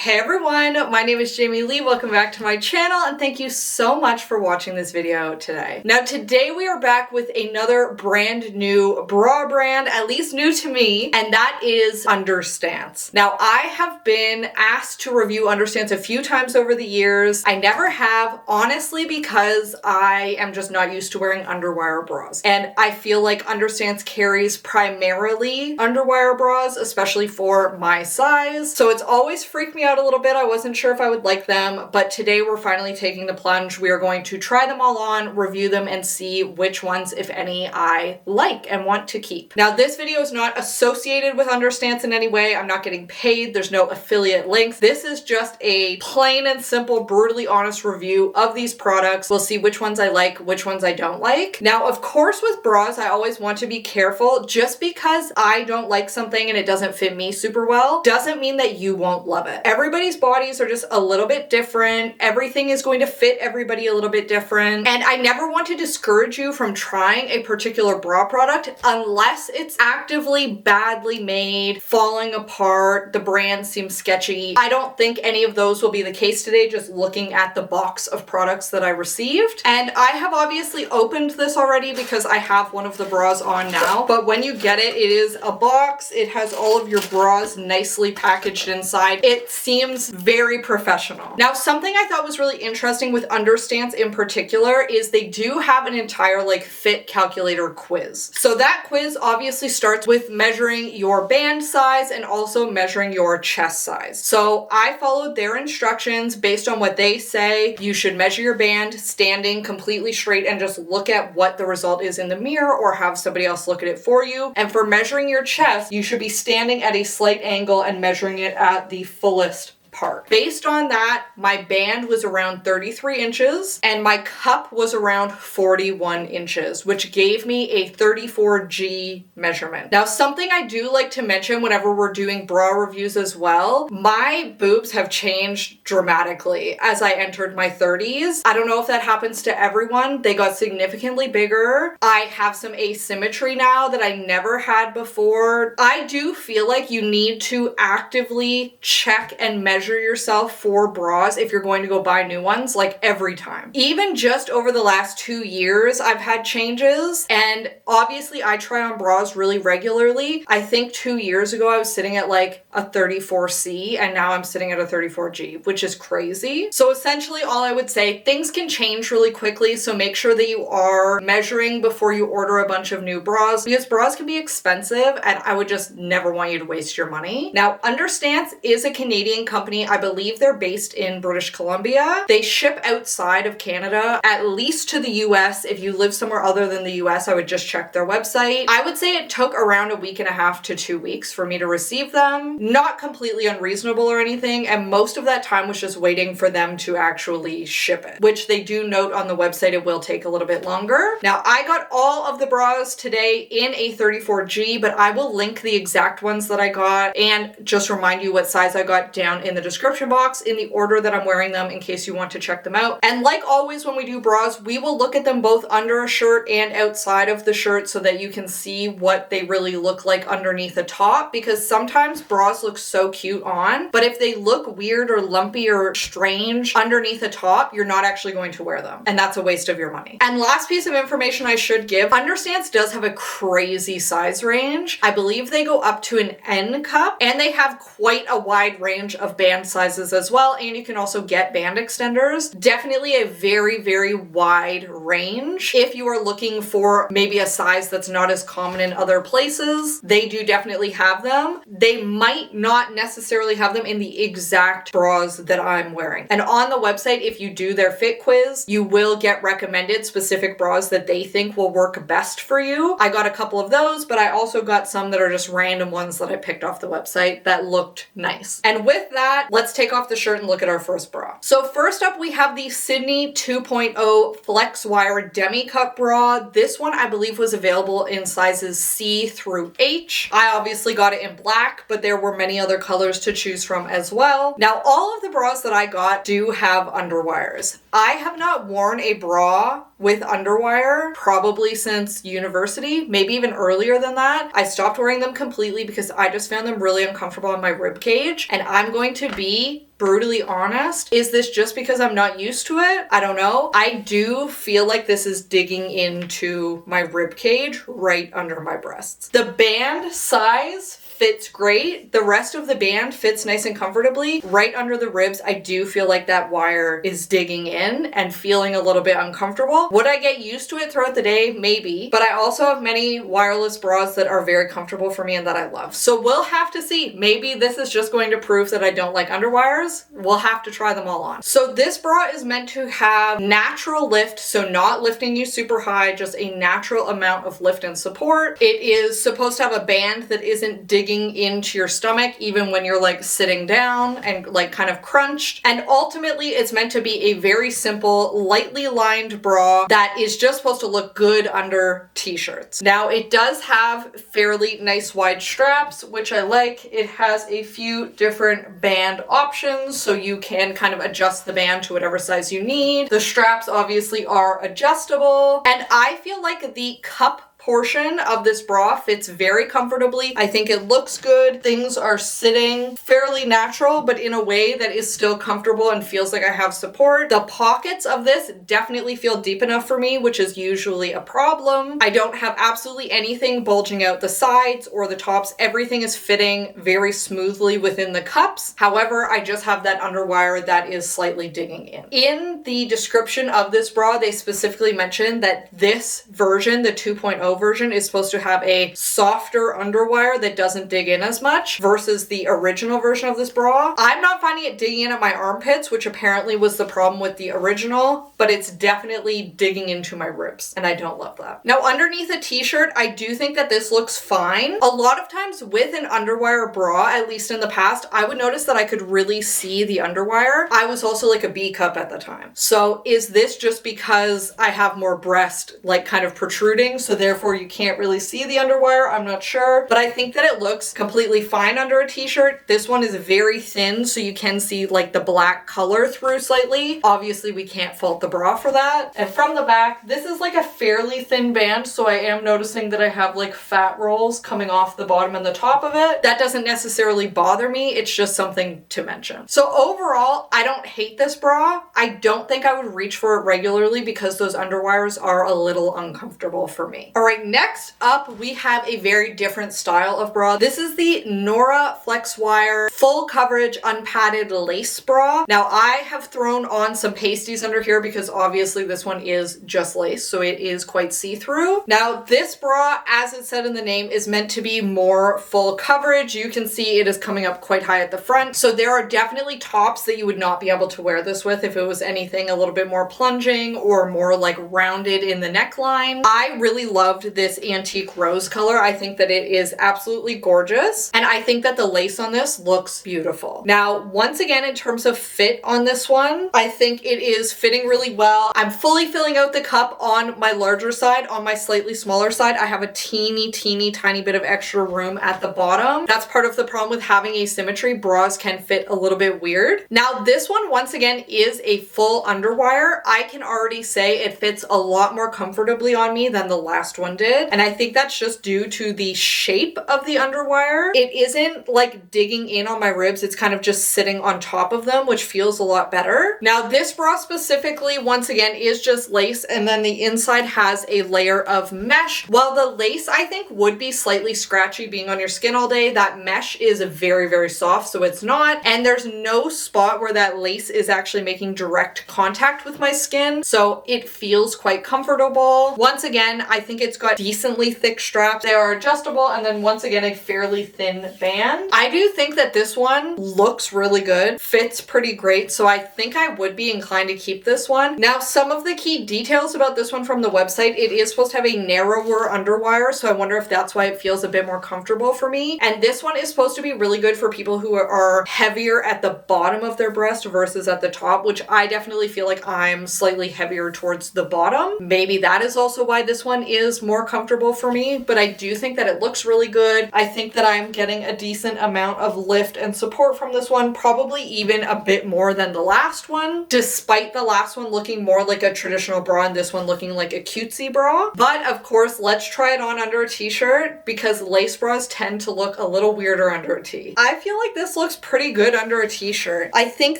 Hey everyone, my name is Leigh. Welcome back to my channel and thank you so much for watching this video today. Now today we are back with another brand new bra brand, at least new to me, and that is Understance. Now I have been asked to review Understance a few times over the years. I never have, honestly, because I am just not used to wearing underwire bras. And I feel like Understance carries primarily underwire bras, especially for my size. So it's always freaked me out a little bit. I wasn't sure if I would like them, but today we're finally taking the plunge. We are going to try them all on, review them, and see which ones, if any, I like and want to keep. Now, this video is not associated with Understance in any way. I'm not getting paid. There's no affiliate links. This is just a plain and simple, brutally honest review of these products. We'll see which ones I like, which ones I don't like. Now, of course, with bras, I always want to be careful. Just because I don't like something and it doesn't fit me super well, doesn't mean that you won't love it. Everybody's bodies are just a little bit different. Everything is going to fit everybody a little bit different. And I never want to discourage you from trying a particular bra product unless it's actively badly made, falling apart, the brand seems sketchy. I don't think any of those will be the case today, just looking at the box of products that I received. And I have obviously opened this already because I have one of the bras on now. But when you get it, it is a box. It has all of your bras nicely packaged inside. It seems very professional. Now, something I thought was really interesting with Understance in particular is they do have an entire fit calculator quiz. So that quiz obviously starts with measuring your band size and also measuring your chest size. So I followed their instructions based on what they say. You should measure your band standing completely straight and just look at what the result is in the mirror or have somebody else look at it for you. And for measuring your chest, you should be standing at a slight angle and measuring it at the fullest part. Based on that, my band was around 33 inches and my cup was around 41 inches, which gave me a 34G measurement. Now, something I do like to mention whenever we're doing bra reviews as well, my boobs have changed dramatically as I entered my 30s. I don't know if that happens to everyone. They got significantly bigger. I have some asymmetry now that I never had before. I do feel like you need to actively check and measure yourself for bras if you're going to go buy new ones, every time. Even just over the last 2 years, I've had changes, and obviously I try on bras really regularly. I think 2 years ago I was sitting at a 34C and now I'm sitting at a 34G, which is crazy. So essentially all I would say, things can change really quickly, so make sure that you are measuring before you order a bunch of new bras, because bras can be expensive and I would just never want you to waste your money. Now, Understance is a Canadian company. I believe they're based in British Columbia. They ship outside of Canada, at least to the US. If you live somewhere other than the US, I would just check their website. I would say it took around a week and a half to 2 weeks for me to receive them. Not completely unreasonable or anything, and most of that time was just waiting for them to actually ship it, which they do note on the website it will take a little bit longer. Now, I got all of the bras today in a 34G, but I will link the exact ones that I got and just remind you what size I got down in the description box in the order that I'm wearing them in case you want to check them out. And like always when we do bras, we will look at them both under a shirt and outside of the shirt so that you can see what they really look like underneath the top, because sometimes bras look so cute on, but if they look weird or lumpy or strange underneath the top, you're not actually going to wear them, and that's a waste of your money. And last piece of information I should give, Understance does have a crazy size range. I believe they go up to an N cup, and they have quite a wide range of band sizes as well, and you can also get band extenders. Definitely a very, very wide range. If you are looking for maybe a size that's not as common in other places, they do definitely have them. They might not necessarily have them in the exact bras that I'm wearing. And on the website, if you do their fit quiz, you will get recommended specific bras that they think will work best for you. I got a couple of those, but I also got some that are just random ones that I picked off the website that looked nice. And with that, let's take off the shirt and look at our first bra. So first up, we have the Sidney 2.0 FlexWire Demi Cup bra. This one I believe was available in sizes C through H. I obviously got it in black, but there were were many other colors to choose from as well. Now, all of the bras that I got do have underwires. I have not worn a bra with underwire probably since university, maybe even earlier than that. I stopped wearing them completely because I just found them really uncomfortable on my rib cage. And I'm going to be brutally honest. Is this just because I'm not used to it? I don't know. I do feel like this is digging into my rib cage right under my breasts. The band size fits great. The rest of the band fits nice and comfortably. Right under the ribs, I do feel like that wire is digging in and feeling a little bit uncomfortable. Would I get used to it throughout the day? Maybe. But I also have many wireless bras that are very comfortable for me and that I love. So we'll have to see. Maybe this is just going to prove that I don't like underwires. We'll have to try them all on. So this bra is meant to have natural lift, so not lifting you super high, just a natural amount of lift and support. It is supposed to have a band that isn't digging into your stomach even when you're like sitting down and like kind of crunched. And ultimately it's meant to be a very simple, lightly lined bra that is just supposed to look good under t-shirts. Now it does have fairly nice wide straps, which I like. It has a few different band options, so you can kind of adjust the band to whatever size you need. The straps obviously are adjustable, and I feel like the cup portion of this bra fits very comfortably. I think it looks good. Things are sitting fairly natural, but in a way that is still comfortable and feels like I have support. The pockets of this definitely feel deep enough for me, which is usually a problem. I don't have absolutely anything bulging out the sides or the tops. Everything is fitting very smoothly within the cups. However, I just have that underwire that is slightly digging in. In the description of this bra, they specifically mentioned that this version, the 2.0 version, is supposed to have a softer underwire that doesn't dig in as much versus the original version of this bra. I'm not finding it digging in at my armpits, which apparently was the problem with the original, but it's definitely digging into my ribs, and I don't love that. Now, underneath a t-shirt, I do think that this looks fine. A lot of times with an underwire bra, at least in the past, I would notice that I could really see the underwire. I was also like a B cup at the time. So is this just because I have more breast like kind of protruding, so therefore you can't really see the underwire? I'm not sure, but I think that it looks completely fine under a t-shirt. This one is very thin, so you can see like the black color through slightly. Obviously we can't fault the bra for that. And from the back, this is like a fairly thin band, so I am noticing that I have like fat rolls coming off the bottom and the top of it. That doesn't necessarily bother me, it's just something to mention. So overall, I don't hate this bra. I don't think I would reach for it regularly because those underwires are a little uncomfortable for me. All right, next up, we have a very different style of bra. This is the Nora FlexWire full coverage unpadded lace bra. Now I have thrown on some pasties under here because obviously this one is just lace, so it is quite see-through. Now this bra, as it said in the name, is meant to be more full coverage. You can see it is coming up quite high at the front. So there are definitely tops that you would not be able to wear this with if it was anything a little bit more plunging or more like rounded in the neckline. I really loved this antique rose color. I think that it is absolutely gorgeous, and I think that the lace on this looks beautiful. Now, once again, in terms of fit on this one, I think it is fitting really well. I'm fully filling out the cup on my larger side. On my slightly smaller side, I have a teeny tiny bit of extra room at the bottom. That's part of the problem with having asymmetry. Bras can fit a little bit weird. Now, this one, once again, is a full underwire. I can already say it fits a lot more comfortably on me than the last one did, and I think that's just due to the shape of the underwire. It isn't like digging in on my ribs, it's kind of just sitting on top of them, which feels a lot better. Now this bra specifically, once again, is just lace, and then the inside has a layer of mesh. While the lace I think would be slightly scratchy being on your skin all day, that mesh is very soft, so it's not, and there's no spot where that lace is actually making direct contact with my skin, so it feels quite comfortable. Once again, I think it's got decently thick straps. They are adjustable, and then once again, a fairly thin band. I do think that this one looks really good, fits pretty great, so I think I would be inclined to keep this one. Now, some of the key details about this one from the website, it is supposed to have a narrower underwire, so I wonder if that's why it feels a bit more comfortable for me. And this one is supposed to be really good for people who are heavier at the bottom of their breast versus at the top, which I definitely feel like I'm slightly heavier towards the bottom. Maybe that is also why this one is more more comfortable for me, but I do think that it looks really good. I think that I'm getting a decent amount of lift and support from this one, probably even a bit more than the last one, despite the last one looking more like a traditional bra and this one looking like a cutesy bra. But of course, let's try it on under a t-shirt because lace bras tend to look a little weirder under a tee. I feel like this looks pretty good under a t-shirt. I think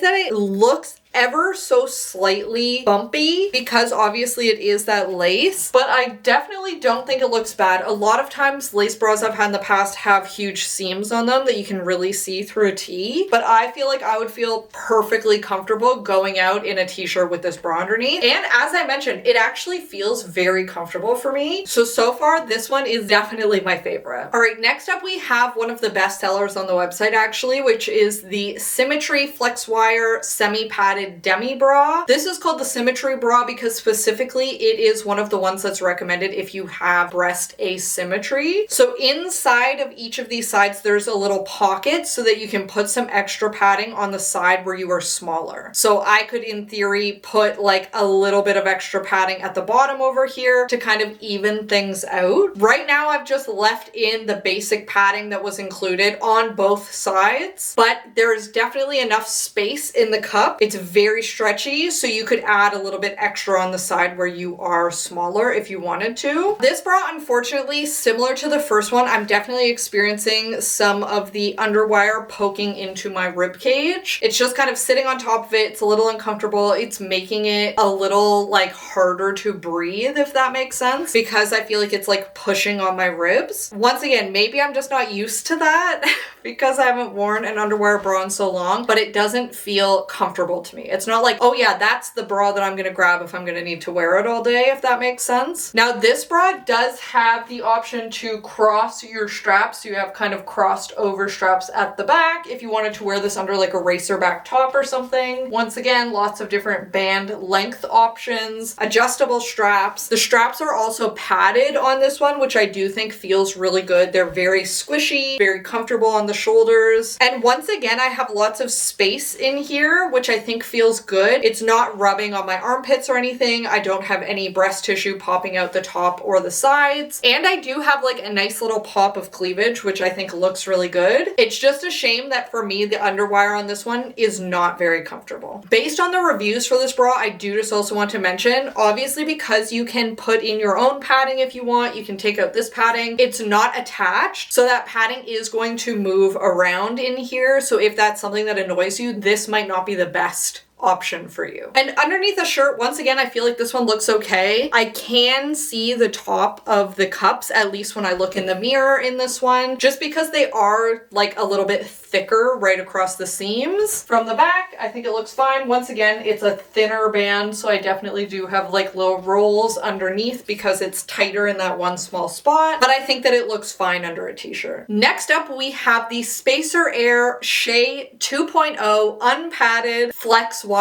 that it looks ever so slightly bumpy because obviously it is that lace, but I definitely don't think it looks bad. A lot of times lace bras I've had in the past have huge seams on them that you can really see through a tee, but I feel like I would feel perfectly comfortable going out in a t-shirt with this bra underneath. And as I mentioned, it actually feels very comfortable for me. So far this one is definitely my favorite. All right, next up we have one of the best sellers on the website actually, which is the Symmetry FlexWire semi-padded Demi bra. This is called the Symmetry bra because specifically it is one of the ones that's recommended if you have breast asymmetry. So inside of each of these sides there's a little pocket so that you can put some extra padding on the side where you are smaller. So I could in theory put like a little bit of extra padding at the bottom over here to kind of even things out. Right now I've just left in the basic padding that was included on both sides, but there is definitely enough space in the cup. It's very stretchy, so you could add a little bit extra on the side where you are smaller if you wanted to. This bra, unfortunately, similar to the first one, I'm definitely experiencing some of the underwire poking into my rib cage. It's just kind of sitting on top of it. It's a little uncomfortable. It's making it a little like harder to breathe, if that makes sense, because I feel like it's like pushing on my ribs. Once again, maybe I'm just not used to that because I haven't worn an underwire bra in so long, but it doesn't feel comfortable to me. It's not like, oh yeah, that's the bra that I'm gonna grab if I'm gonna need to wear it all day, if that makes sense. Now this bra does have the option to cross your straps. So you have kind of crossed over straps at the back if you wanted to wear this under like a racer back top or something. Once again, lots of different band length options, adjustable straps. The straps are also padded on this one, which I do think feels really good. They're very squishy, very comfortable on the shoulders. And once again, I have lots of space in here, which I think feels good. It's not rubbing on my armpits or anything. I don't have any breast tissue popping out the top or the sides. And I do have like a nice little pop of cleavage, which I think looks really good. It's just a shame that for me, the underwire on this one is not very comfortable. Based on the reviews for this bra, I do just also want to mention, obviously because you can put in your own padding if you want, you can take out this padding. It's not attached, so that padding is going to move around in here. So if that's something that annoys you, this might not be the best option for you. And underneath the shirt, once again, I feel like this one looks okay. I can see the top of the cups, at least when I look in the mirror in this one, just because they are like a little bit thicker right across the seams. From the back, I think it looks fine. Once again, it's a thinner band, so I definitely do have like little rolls underneath because it's tighter in that one small spot, but I think that it looks fine under a t-shirt. Next up, we have the Spacer Air Shea 2.0 Unpadded FlexWire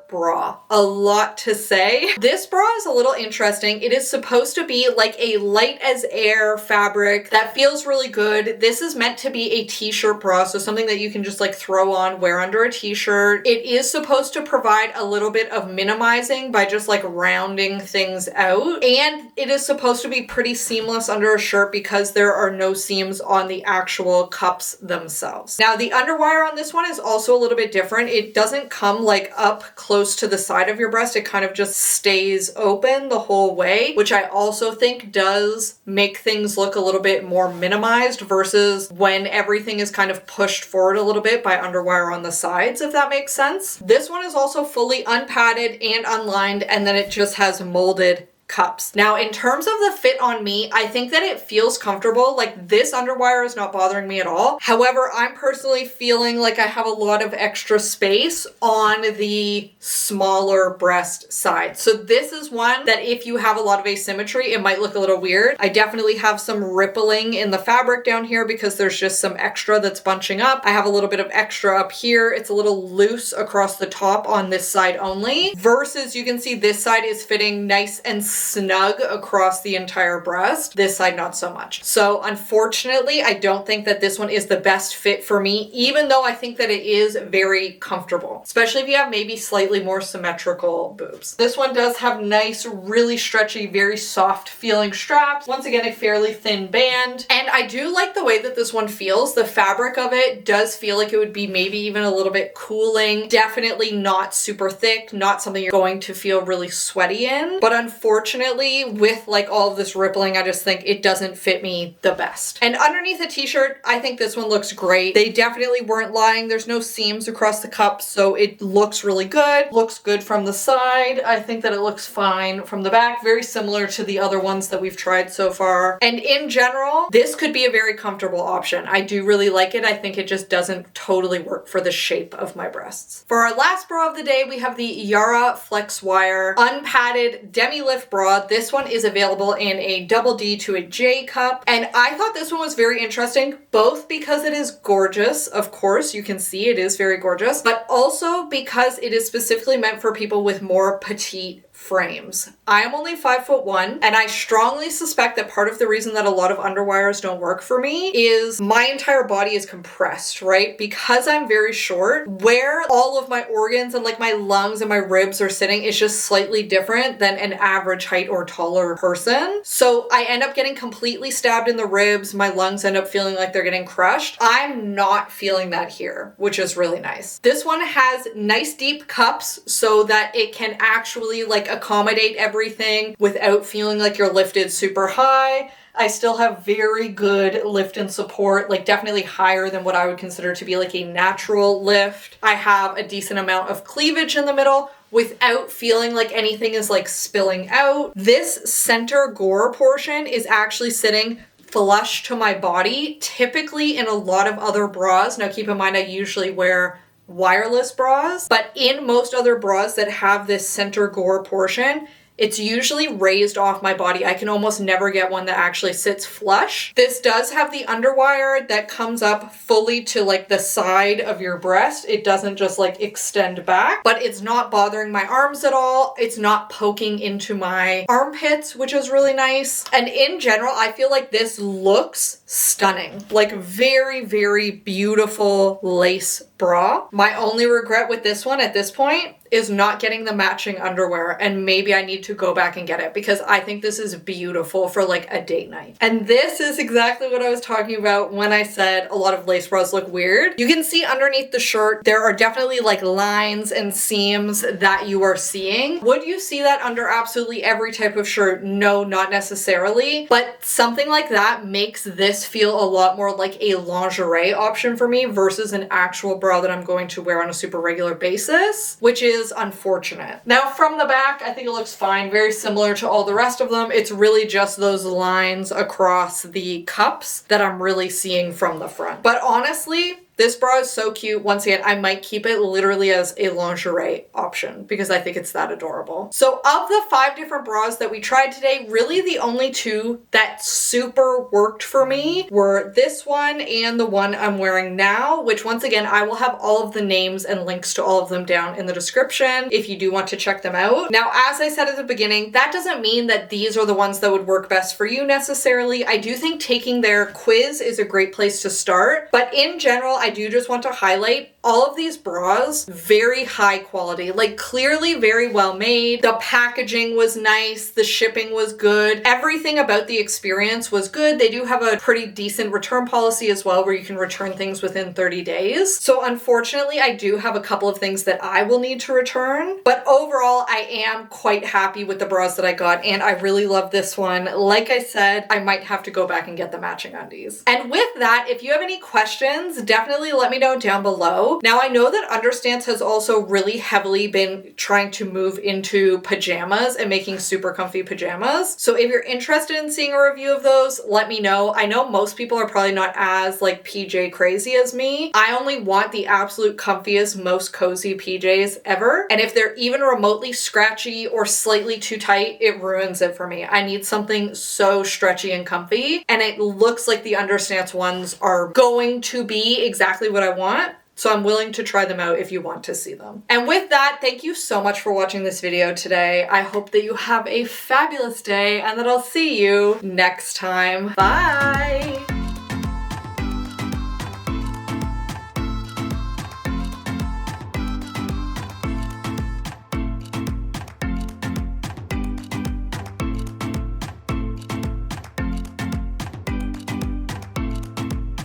bra. A lot to say. This bra is a little interesting. It is supposed to be like a light as air fabric that feels really good. This is meant to be a t-shirt bra, so something that you can just like throw on, wear under a t-shirt. It is supposed to provide a little bit of minimizing by just like rounding things out. And it is supposed to be pretty seamless under a shirt because there are no seams on the actual cups themselves. Now the underwire on this one is also a little bit different. It doesn't come like up close to the side of your breast. It kind of just stays open the whole way, which I also think does make things look a little bit more minimized versus when everything is kind of pushed forward a little bit by underwire on the sides, if that makes sense. This one is also fully unpadded and unlined, and then it just has molded cups. Now, in terms of the fit on me, I think that it feels comfortable. Like this underwire is not bothering me at all. However, I'm personally feeling like I have a lot of extra space on the smaller breast side. So this is one that if you have a lot of asymmetry, it might look a little weird. I definitely have some rippling in the fabric down here because there's just some extra that's bunching up. I have a little bit of extra up here. It's a little loose across the top on this side only, versus you can see this side is fitting nice and snug across the entire breast. This side, not so much. So unfortunately, I don't think that this one is the best fit for me, even though I think that it is very comfortable, especially if you have maybe slightly more symmetrical boobs. This one does have nice, really stretchy, very soft feeling straps. Once again, a fairly thin band. And I do like the way that this one feels. The fabric of it does feel like it would be maybe even a little bit cooling. Definitely not super thick, not something you're going to feel really sweaty in. But unfortunately, with like all of this rippling, I just think it doesn't fit me the best. And underneath the t-shirt, I think this one looks great. They definitely weren't lying. There's no seams across the cups, so it looks really good. Looks good from the side. I think that it looks fine from the back. Very similar to the other ones that we've tried so far. And in general, this could be a very comfortable option. I do really like it. I think it just doesn't totally work for the shape of my breasts. For our last bra of the day, we have the Yara FlexWire Unpadded Demi Lift Bra. This one is available in a double D to a J cup. And I thought this one was very interesting, both because it is gorgeous. Of course, you can see it is very gorgeous, but also because it is specifically meant for people with more petite frames. I am only 5'1", and I strongly suspect that part of the reason that a lot of underwires don't work for me is my entire body is compressed, right? Because I'm very short, where all of my organs and like my lungs and my ribs are sitting is just slightly different than an average height or taller person. So I end up getting completely stabbed in the ribs. My lungs end up feeling like they're getting crushed. I'm not feeling that here, which is really nice. This one has nice deep cups so that it can actually like accommodate everything without feeling like you're lifted super high. I still have very good lift and support, like definitely higher than what I would consider to be like a natural lift. I have a decent amount of cleavage in the middle without feeling like anything is like spilling out. This center gore portion is actually sitting flush to my body. Typically in a lot of other bras, now keep in mind I usually wear wireless bras, but in most other bras that have this center gore portion, it's usually raised off my body. I can almost never get one that actually sits flush. This does have the underwire that comes up fully to like the side of your breast. It doesn't just like extend back, but it's not bothering my arms at all. It's not poking into my armpits, which is really nice. And in general, I feel like this looks stunning. Like very, very beautiful lace bra. My only regret with this one at this point is not getting the matching underwear, and maybe I need to go back and get it because I think this is beautiful for like a date night. And this is exactly what I was talking about when I said a lot of lace bras look weird. You can see underneath the shirt, there are definitely like lines and seams that you are seeing. Would you see that under absolutely every type of shirt? No, not necessarily, but something like that makes this feel a lot more like a lingerie option for me versus an actual bra that I'm going to wear on a super regular basis, which is unfortunate. Now from the back, I think it looks fine, very similar to all the rest of them. It's really just those lines across the cups that I'm really seeing from the front. But honestly, this bra is so cute. Once again, I might keep it literally as a lingerie option because I think it's that adorable. So of the 5 different bras that we tried today, really the only 2 that super worked for me were this one and the one I'm wearing now, which once again, I will have all of the names and links to all of them down in the description if you do want to check them out. Now, as I said at the beginning, that doesn't mean that these are the ones that would work best for you necessarily. I do think taking their quiz is a great place to start, but in general, I do just want to highlight all of these bras, very high quality, like clearly very well made. The packaging was nice, the shipping was good, everything about the experience was good. They do have a pretty decent return policy as well where you can return things within 30 days. So unfortunately, I do have a couple of things that I will need to return, but overall, I am quite happy with the bras that I got and I really love this one. Like I said, I might have to go back and get the matching undies. And with that, if you have any questions, definitely let me know down below. Now I know that Understance has also really heavily been trying to move into pajamas and making super comfy pajamas. So if you're interested in seeing a review of those, let me know. I know most people are probably not as like PJ crazy as me. I only want the absolute comfiest, most cozy PJs ever. And if they're even remotely scratchy or slightly too tight, it ruins it for me. I need something so stretchy and comfy. And it looks like the Understance ones are going to be exactly what I want. So I'm willing to try them out if you want to see them. And with that, thank you so much for watching this video today. I hope that you have a fabulous day and that I'll see you next time. Bye!